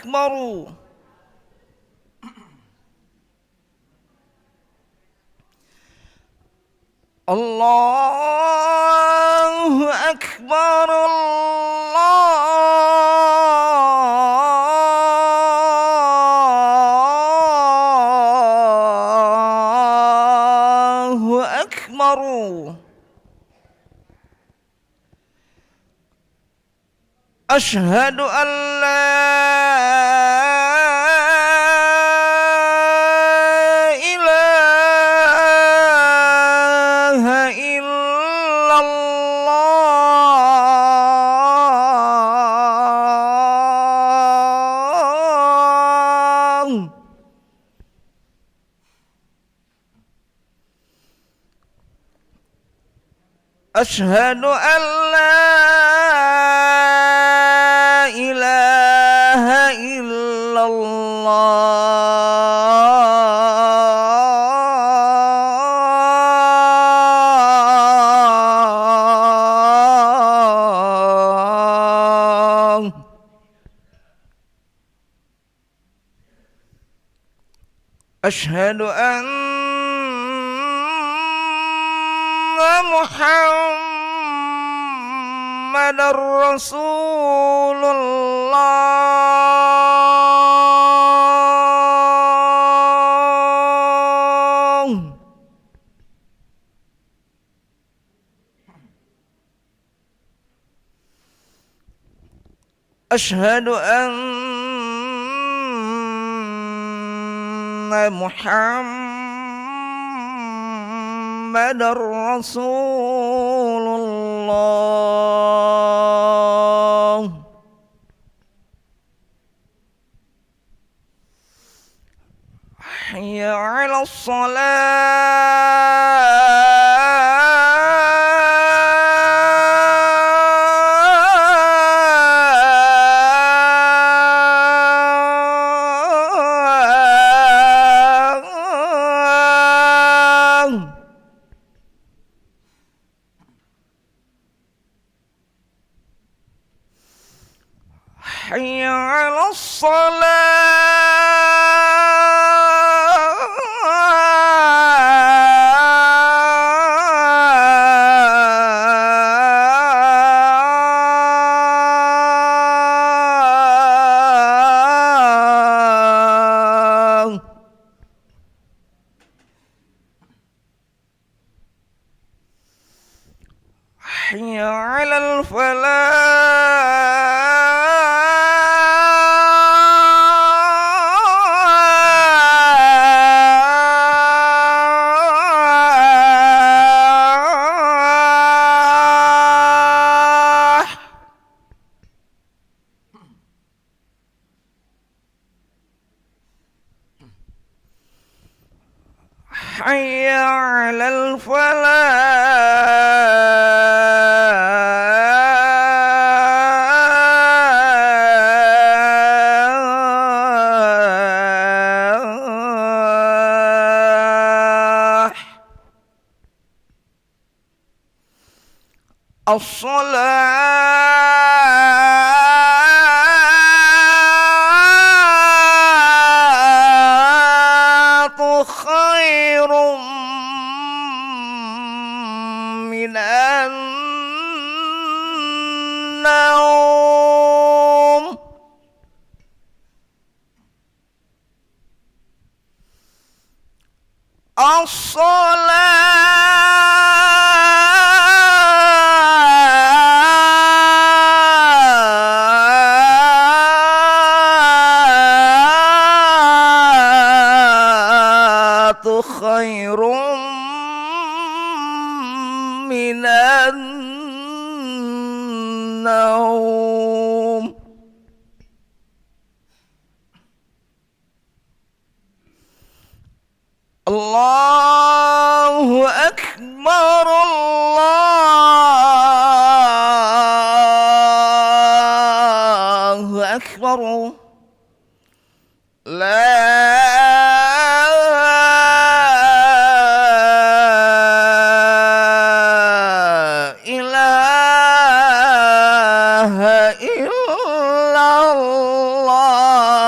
أكبر الله أكبر الله أكبر أشهد أن لا إله إلا الله أشهد أن لا إله إلا الله أشهد أن محمد رسول الله أشهد أن محمد رسول الله حي على الصلاة حي على الصلاة حي على الفلاح حي على الفلاح الصلاة خير من النوم الصلاة خير من النوم الله أكبر الله أكبر لا إله إلا الله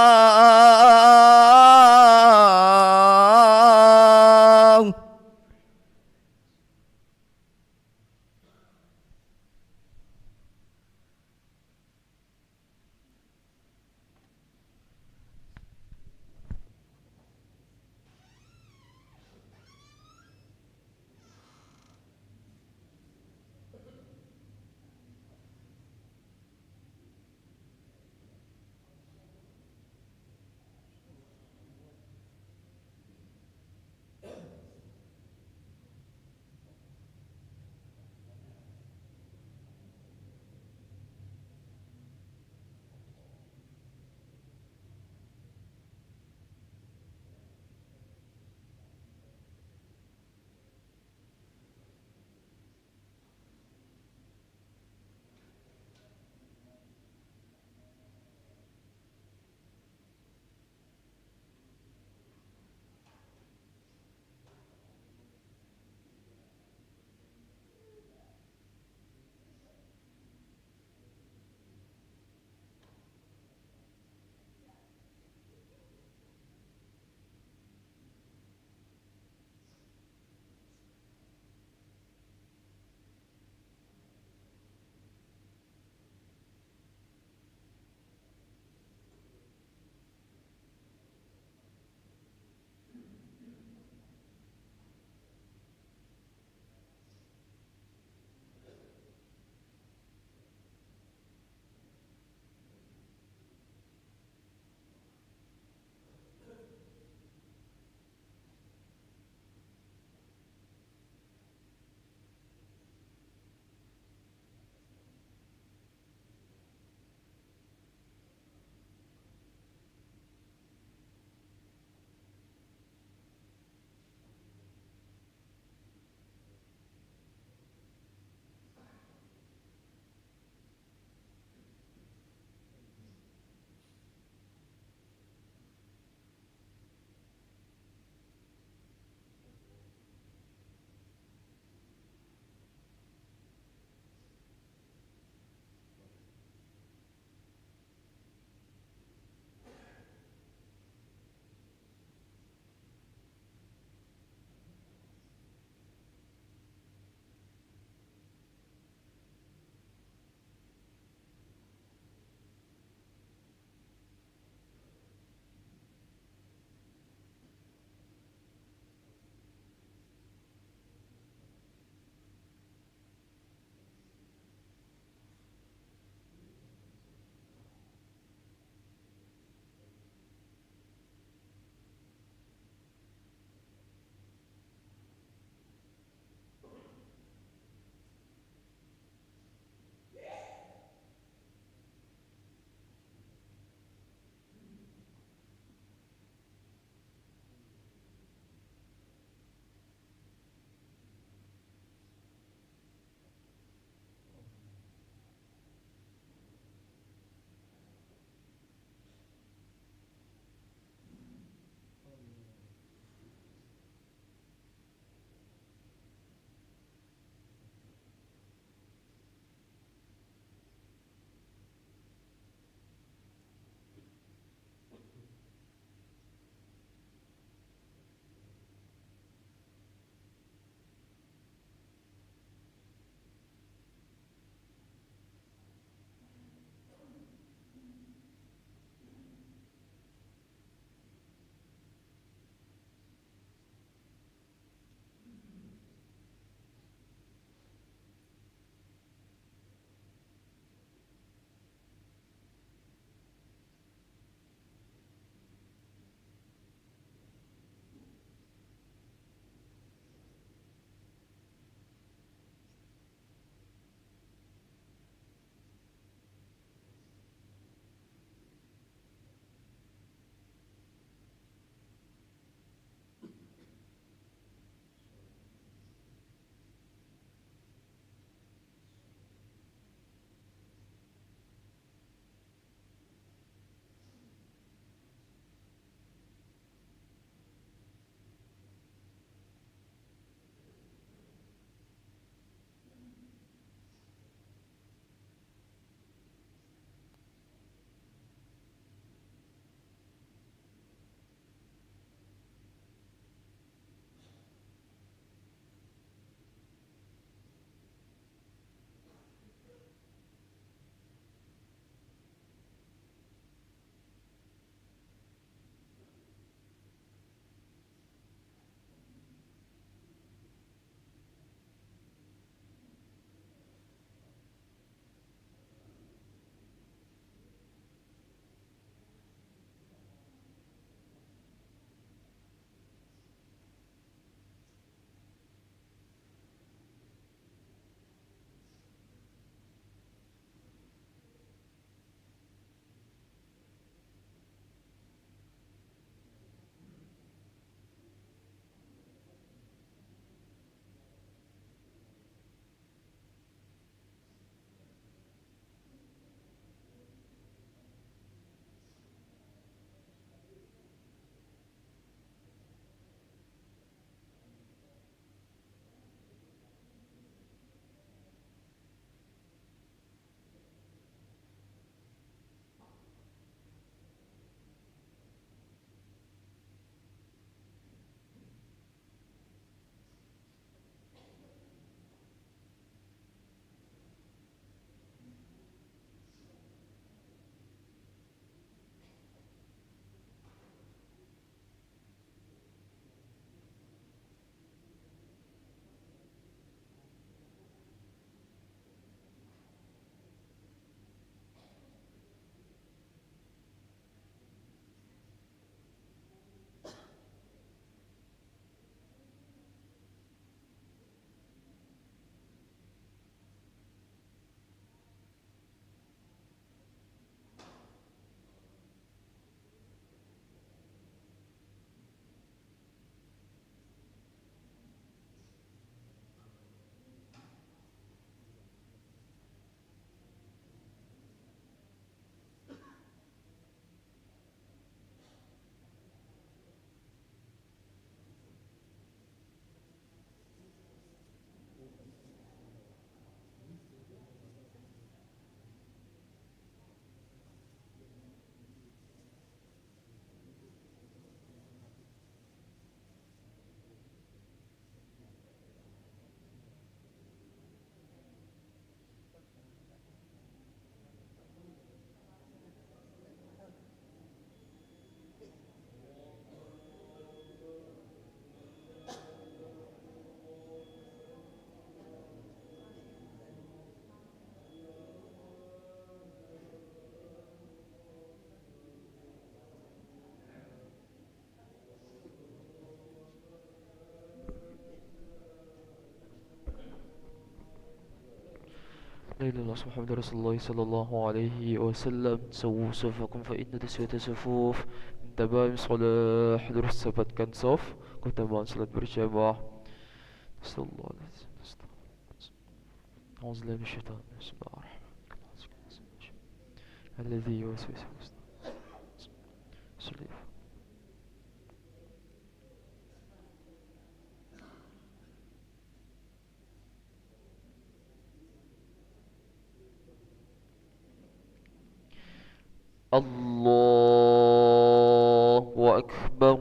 لا إله إلا الله محمد رسول الله صلى الله عليه وسلم. سووا صفكم فإن تسوية صفوف من تمام الصلاة. Harus sabatkan saf keutamaan salat berjamaah. Sallallahu alaihi wasallam. أعوذ بالله من الشيطان بسم الله الرحمن الرحيم. الذي يوسوس في صدور. الله أكبر.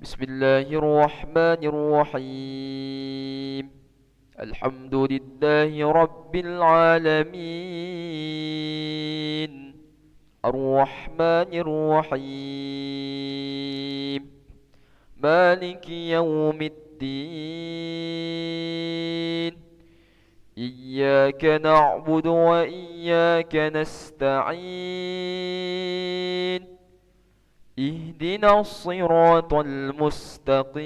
بسم الله الرحمن الرحيم. الحمد لله رب العالمين. الرحمن الرحيم. مالك يوم الدين. إياك نعبد وإياك نستعين. اهدنا الصراط المستقيم.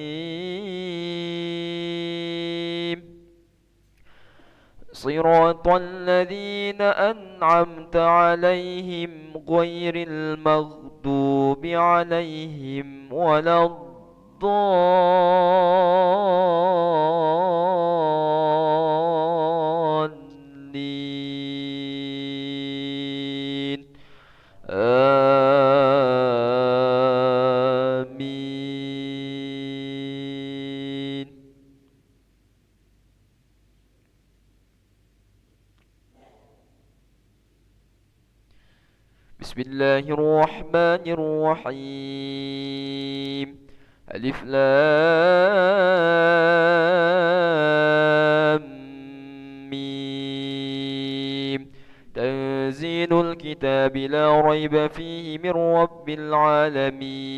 صراط الذين أنعمت عليهم غير المغضوب عليهم ولا الضالين. آمين. بسم الله الرحمن الرحيم. ألف لام ميم. تنزيل الكتاب لا ريب فيه من رب العالمين.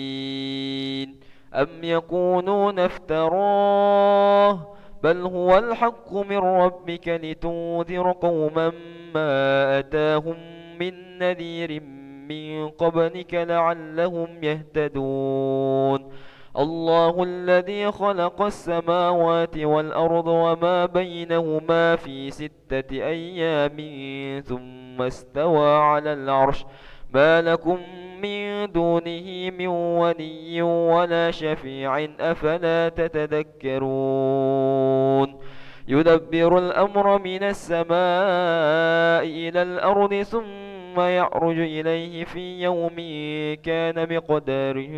أم يقولون افتراه بل هو الحق من ربك لتنذر قوما ما أتاهم من نذير من قبلك لعلهم يهتدون. الله الذي خلق السماوات والأرض وما بينهما في 6 أيام ثم استوى على العرش. ما لكم من دونه من ولي ولا شفيع أفلا تتذكرون. يدبر الأمر من السماء إلى الأرض ثم يعرج إليه في يوم كان مقداره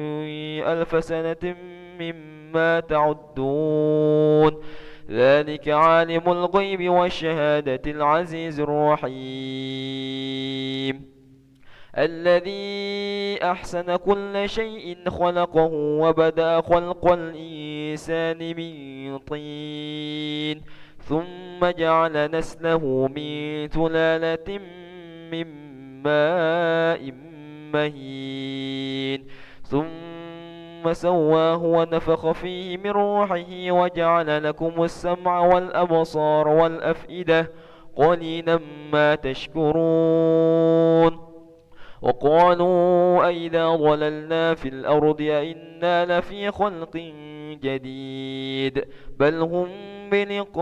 1000 سنة مما تعدون. ذلك عالم الغيب والشهادة العزيز الرحيم. الذي أحسن كل شيء خلقه وبدأ خلق الإنسان من طين ثم جعل نسله من سلالة من ماء مهين ثم سواه ونفخ فيه من روحه وجعل لكم السمع والأبصار والأفئدة قليلا ما تشكرون. وقالوا أئذا ضللنا في الأرض أئنا لفي خلق جديد بل هم بلقاء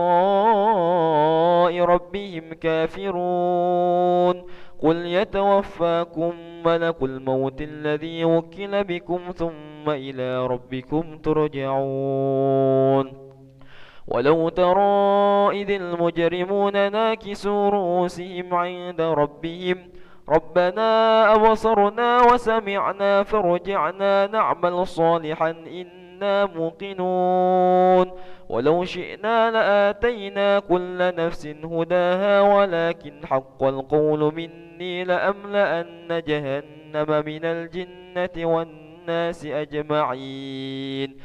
ربهم كافرون. قل يتوفاكم ملك الموت الذي وكل بكم ثم إلى ربكم ترجعون. ولو ترى إذ المجرمون ناكسوا رؤوسهم عند ربهم ربنا أبصرنا وسمعنا فرجعنا نعمل صالحا إنا موقنون. ولو شئنا لآتينا كل نفس هداها ولكن حق القول مني لأملأن جهنم من الجنة والناس أجمعين.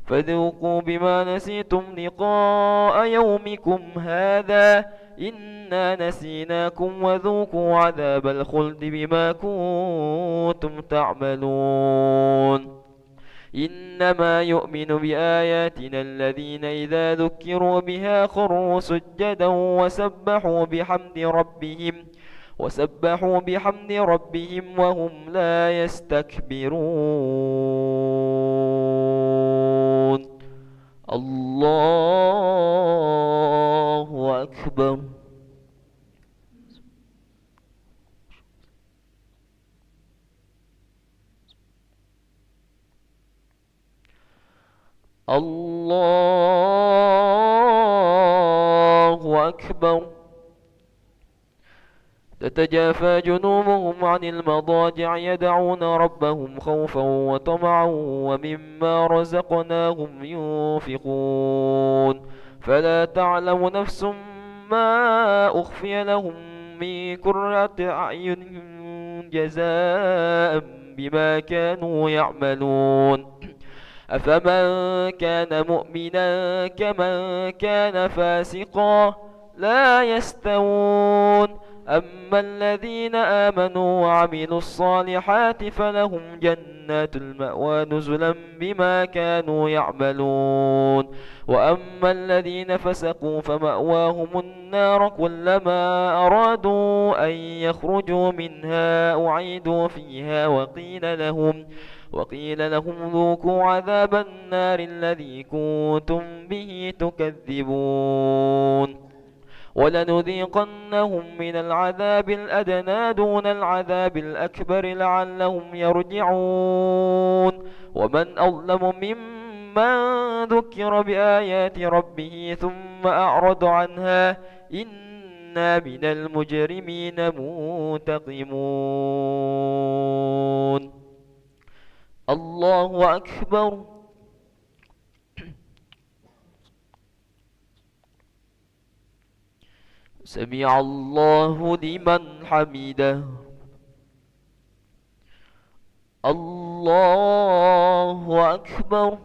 فذوقوا بما نسيتم لقاء يومكم هذا إنا نسيناكم وذوقوا عذاب الخلد بما كنتم تعملون. إنما يؤمن بآياتنا الذين إذا ذكروا بها خروا سجدا وسبحوا بحمد ربهم وهم لا يستكبرون. الله أكبر. الله أكبر. تتجافى جنوبهم عن المضاجع يدعون ربهم خوفا وطمعا ومما رزقناهم ينفقون فلا تعلم نفس ما أخفي لهم من قرة أعين جزاء بما كانوا يعملون أفمن كان مؤمنا كمن كان فاسقا لا يستوون أما الذين آمنوا وعملوا الصالحات فلهم جنات المأوى نزلا بما كانوا يعملون وأما الذين فسقوا فمأواهم النار كلما أرادوا أن يخرجوا منها أعيدوا فيها وقيل لهم ذوقوا عذاب النار الذي كنتم به تكذبون ولنذيقنهم من العذاب الأدنى دون العذاب الأكبر لعلهم يرجعون ومن أظلم ممن ذكر بآيات ربه ثم أعرض عنها إنا من المجرمين منتقمون. الله أكبر. سمع الله لمن حمده. الله أكبر.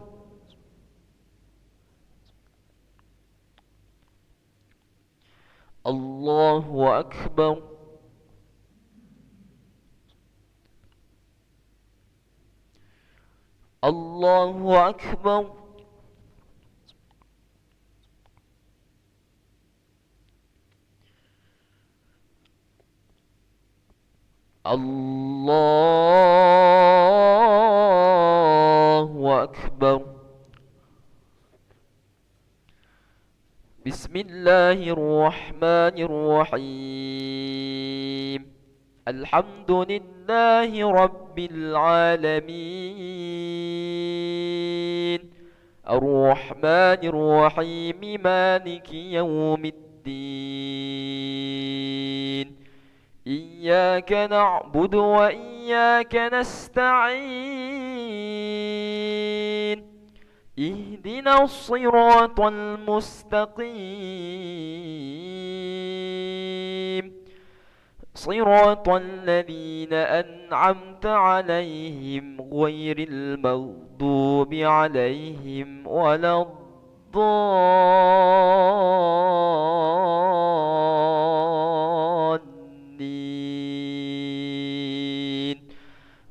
الله أكبر. الله أكبر. الله أكبر. بسم الله الرحمن الرحيم الحمد لله رب العالمين الرحمن الرحيم مالك يوم الدين إياك نعبد وإياك نستعين اهدنا الصراط المستقيم صراط الذين أنعمت عليهم غير المغضوب عليهم ولا الضالين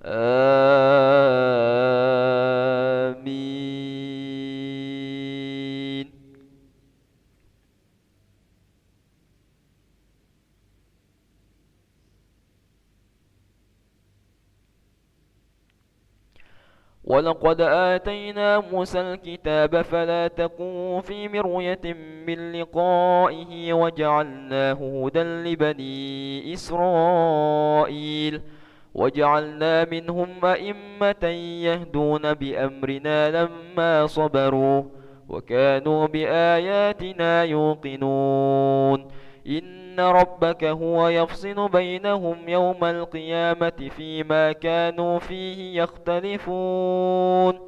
آمين. ولقد آتينا موسى الكتاب فلا تكن في مرية من لقائه وجعلناه هدى لبني إسرائيل وجعلنا منهم أئمة يهدون بأمرنا لما صبروا وكانوا بآياتنا يوقنون إن ربك هو يفصل بينهم يوم القيامة فيما كانوا فيه يختلفون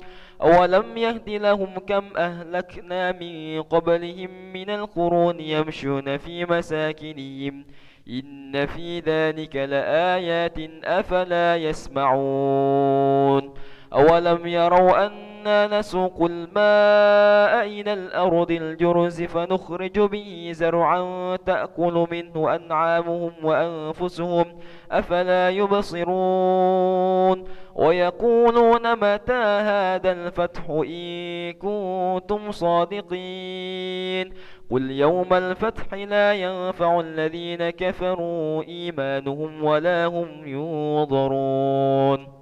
أولم يهد لهم كم أهلكنا من قبلهم من القرون يمشون في مساكنهم إن في ذلك لآيات أفلا يسمعون أولم يروا أن وكنا نسوق الماء إلى الأرض الجرز فنخرج به زرعا تأكل منه أنعامهم وأنفسهم أفلا يبصرون ويقولون متى هذا الفتح إن كنتم صادقين قل يوم الفتح لا ينفع الذين كفروا إيمانهم ولا هم ينظرون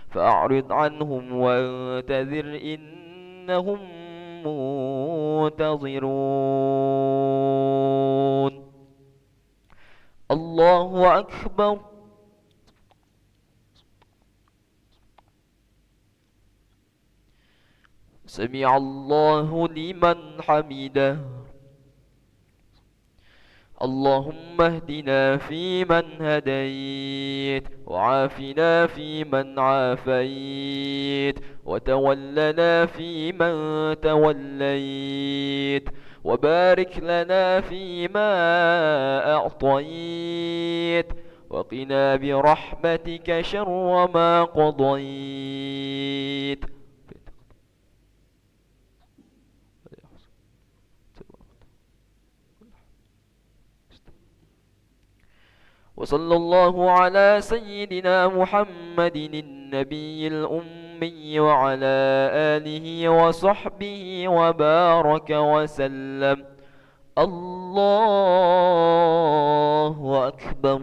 فأعرض عنهم وانتظر إنهم منتظرون. الله أكبر. سمع الله لمن حمده. اللهم اهدنا فيمن هديت وعافنا فيمن عافيت وتولنا فيمن توليت وبارك لنا فيما أعطيت وقنا برحمتك شر ما قضيت. وصلى الله على سيدنا محمد النبي الأمي وعلى آله وصحبه وبارك وسلم. الله أكبر.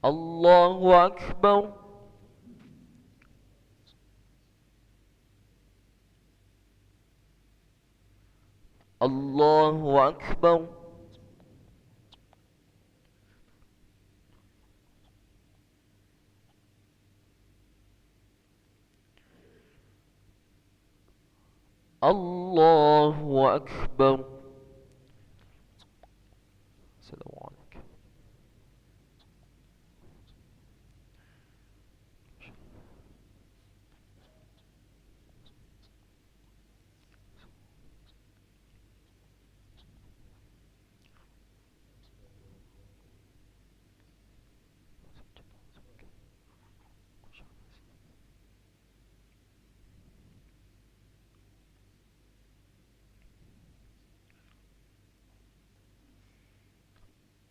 الله أكبر. الله أكبر. الله أكبر. السلام عليكم.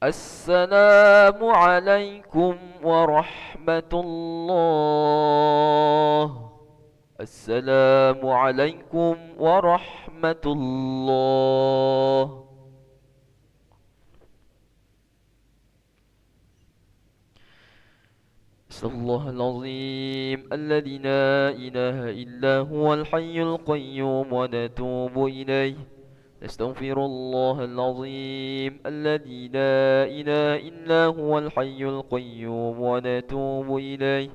السلام عليكم ورحمة الله. السلام عليكم ورحمة الله. أسأل الله العظيم الذي لا إله إلا هو الحي القيوم ونتوب إليه. نستغفر الله العظيم الذي لا إله إلا هو الحي القيوم ونتوب إليه.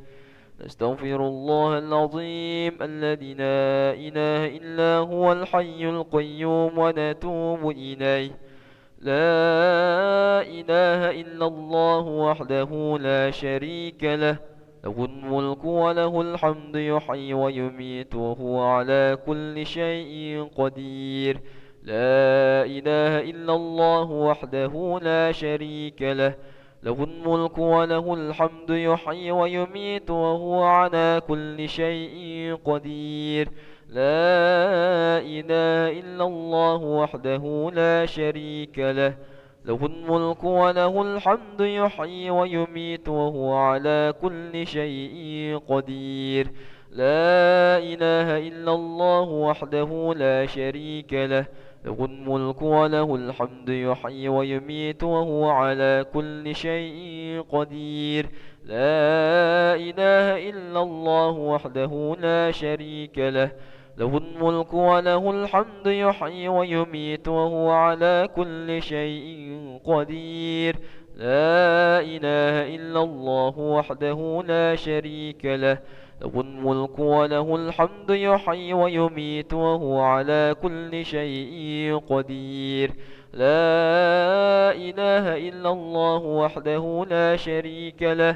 نستغفر الله العظيم الذي لا إله إلا هو الحي القيوم ونتوب إليه. لا إله إلا الله وحده لا شريك له له الملك وله الحمد يحيي ويميت وهو على كل شيء قدير. لا إله إلا الله وحده لا شريك له له الملك وله الحمد يحيي ويميت وهو على كل شيء قدير. لا إله إلا الله وحده لا شريك له له الملك وله الحمد يحيي ويميت وهو على كل شيء قدير. لا إله إلا الله وحده لا شريك له له الملك وله الحمد يحيي ويميت وهو على كل شيء قدير. لا إله إلا الله وحده لا شريك له له الملك وله الحمد يحيي ويميت وهو على كل شيء قدير. لا إله إلا الله وحده لا شريك له له الملك وله الحمد يحيي ويميت وهو على كل شيء قدير. لا إله إلا الله وحده لا شريك له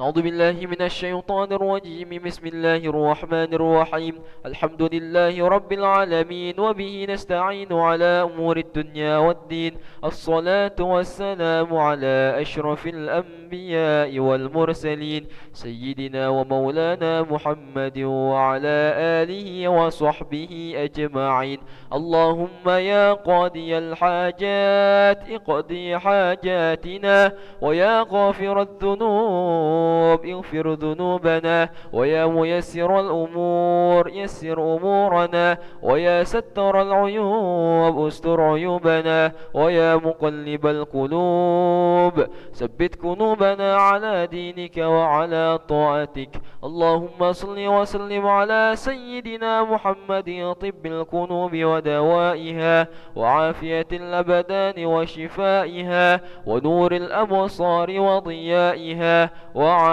أعوذ بالله من الشيطان الرجيم. بسم الله الرحمن الرحيم. الحمد لله رب العالمين، وبه نستعين على أمور الدنيا والدين. الصلاة والسلام على أشرف الأنبياء والمرسلين، سيدنا ومولانا محمد وعلى آله وصحبه أجمعين. اللهم يا قاضي الحاجات اقضي حاجاتنا، ويا غافر الذنوب اغفر ذنوبنا، ويا ميسر الأمور يسر أمورنا، ويا ستر العيوب استر عيوبنا، ويا مقلب القلوب ثبت قلوبنا على دينك وعلى طاعتك. اللهم صل وسلم على سيدنا محمد طب القلوب ودوائها، وعافية الأبدان وشفائها، ونور الأبصار وضيائها، وعلى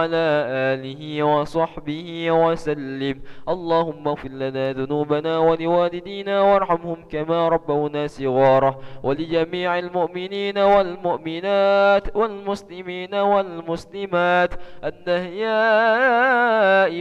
آله وصحبه وسلم. اللهم اغفر لنا ذنوبنا ولوالدينا وارحمهم كما ربونا صغارا، ولجميع المؤمنين والمؤمنات والمسلمين والمسلمات الأحياء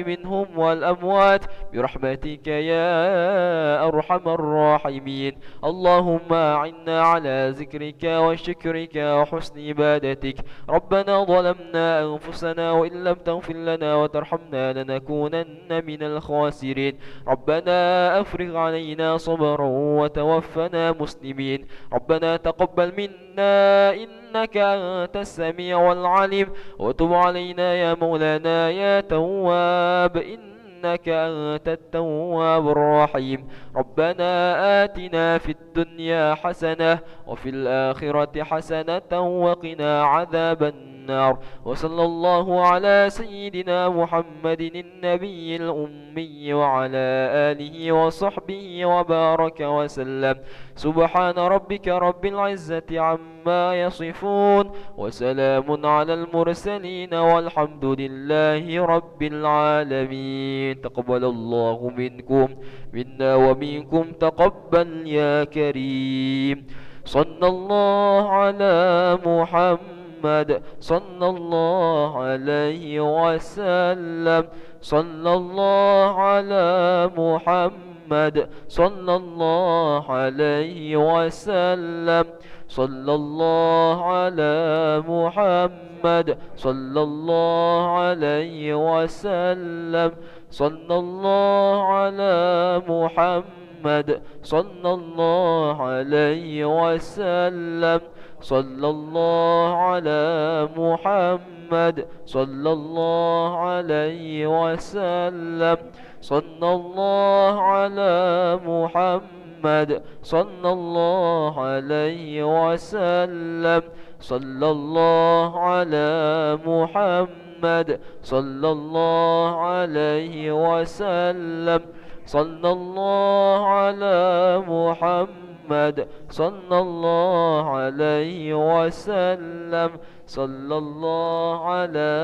منهم والأموات برحمتك يا أرحم الراحمين. اللهم أعنا على ذكرك وشكرك وحسن عبادتك. ربنا ظلمنا أنفسنا، وإن لم تغفر لنا وترحمنا لنكونن من الخاسرين. ربنا أفرغ علينا صبرا وتوفنا مسلمين. ربنا تقبل منا إنك أنت السميع العليم، وتب علينا يا مولانا يا تواب إنك أنت التواب الرحيم. ربنا آتنا في الدنيا حسنة وفي الآخرة حسنة وقنا عذاب النار. وصلى الله على سيدنا محمد النبي الأمي وعلى آله وصحبه وبارك وسلم. سبحان ربك رب العزة عما يصفون، وسلام على المرسلين، والحمد لله رب العالمين. تقبل الله منكم منا ومنكم تقبل يا كريم. صلى الله على محمد صلى الله عليه وسلم. صلى الله على محمد صلى الله عليه وسلم. صلى الله على محمد صلى الله عليه وسلم. صلى الله على محمد صلى الله عليه وسلم. صلى الله على محمد صلى الله عليه وسلم. صلى الله على محمد صلى الله عليه وسلم. صلى الله على محمد صلى الله عليه وسلم. صلى الله على محمد صلى الله عليه وسلم. صلى الله على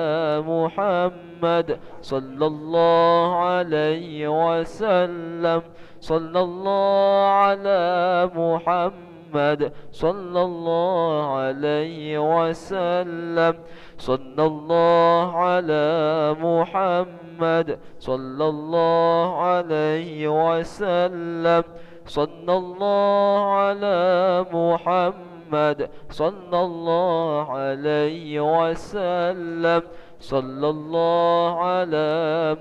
محمد صلى الله عليه وسلم. صلى الله على محمد صلى الله عليه وسلم. صلى الله على محمد صلى الله عليه وسلم. صلى الله على محمد صلى الله عليه وسلم. صلى الله على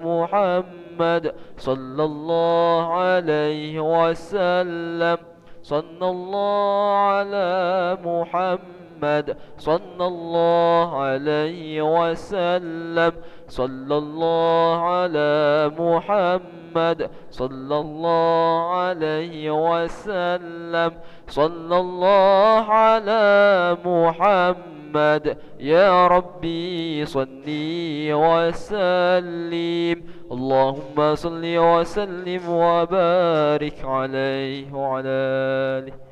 محمد صلى الله عليه وسلم. صلى الله على محمد صلى الله عليه وسلم. صلى الله على محمد صلى الله عليه وسلم. صلى الله على محمد يا ربي صلي وسلم. اللهم صل وسلم وبارك عليه وعلى آله.